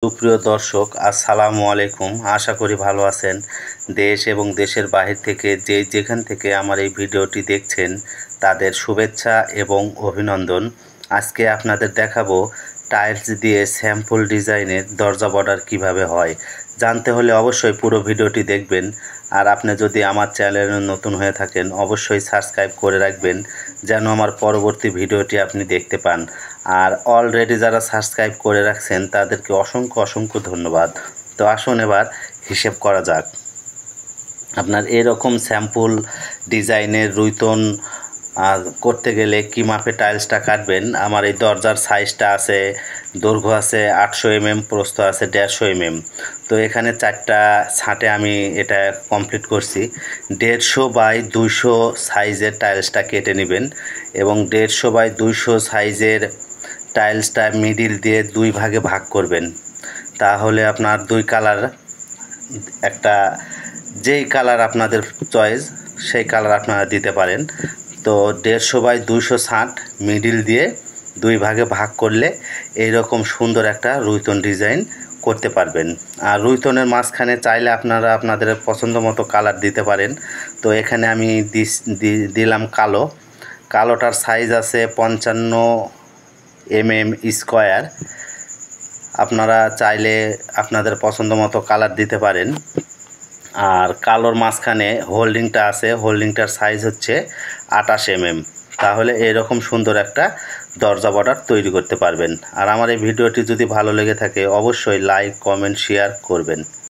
সুপ্রিয় দর্শক, আসসালামু আলাইকুম। আশা করি ভালো আছেন। দেশ এবং দেশের বাহির থেকে যেখান থেকে আমার এই ভিডিওটি দেখছেন তাদের শুভেচ্ছা এবং অভিনন্দন। আজকে আপনাদের দেখাবো টাইলস দিয়ে স্যাম্পল ডিজাইনের দরজা বর্ডার কিভাবে হয়। জানতে হলে অবশ্যই পুরো ভিডিওটি দেখবেন। আর আপনি যদি আমার চ্যানেলে নতুন হয়ে থাকেন অবশ্যই সাবস্ক্রাইব করে রাখবেন যেন আমার পরবর্তী ভিডিওটি আপনি দেখতে পান। আর অলরেডি যারা সাবস্ক্রাইব করে রাখছেন তাদেরকে অসংখ্য ধন্যবাদ। তো আসুন এবার হিসেব করা যাক। আপনার এরকম স্যাম্পল ডিজাইনের রুইতন করতে গেলে কি মাপে টাইলসটা কাটবেন। আমার এই দরজার সাইজটা আছে, দৈর্ঘ্য আছে 800 mm, প্রস্থ আছে 150 mm। তো এখানে 4টা ছাঁটে আমি এটা কমপ্লিট করছি। 150 বাই 200 সাইজের টাইলসটা কেটে নেবেন এবং 150 বাই 200 সাইজের টাইলসটা মিডিল দিয়ে 2 ভাগে ভাগ করবেন। তাহলে আপনার 2 কালার, একটা যেই কালার আপনাদের চয়েস সেই কালার আপনারা দিতে পারেন। তো 150 বাই 200 ছাঁট মিডিল দিয়ে 2 ভাগে ভাগ করলে এইরকম সুন্দর একটা রুইতন ডিজাইন করতে পারবেন। আর রুইতনের মাঝখানে চাইলে আপনারা আপনাদের পছন্দ মতো কালার দিতে পারেন। তো এখানে আমি দিলাম কালোটার সাইজ আছে 55 mm স্কোয়ার। আপনারা চাইলে আপনাদের পছন্দ মতো কালার দিতে পারেন। আর কালোর মাঝখানে হোল্ডিংটা আছে, হোল্ডিংটার সাইজ হচ্ছে 28 mm। তাহলে এরকম সুন্দর একটা দরজা বর্ডার তৈরি করতে পারবেন। আর আমার এই ভিডিওটি যদি ভালো লেগে থাকে অবশ্যই লাইক, কমেন্ট, শেয়ার করবেন।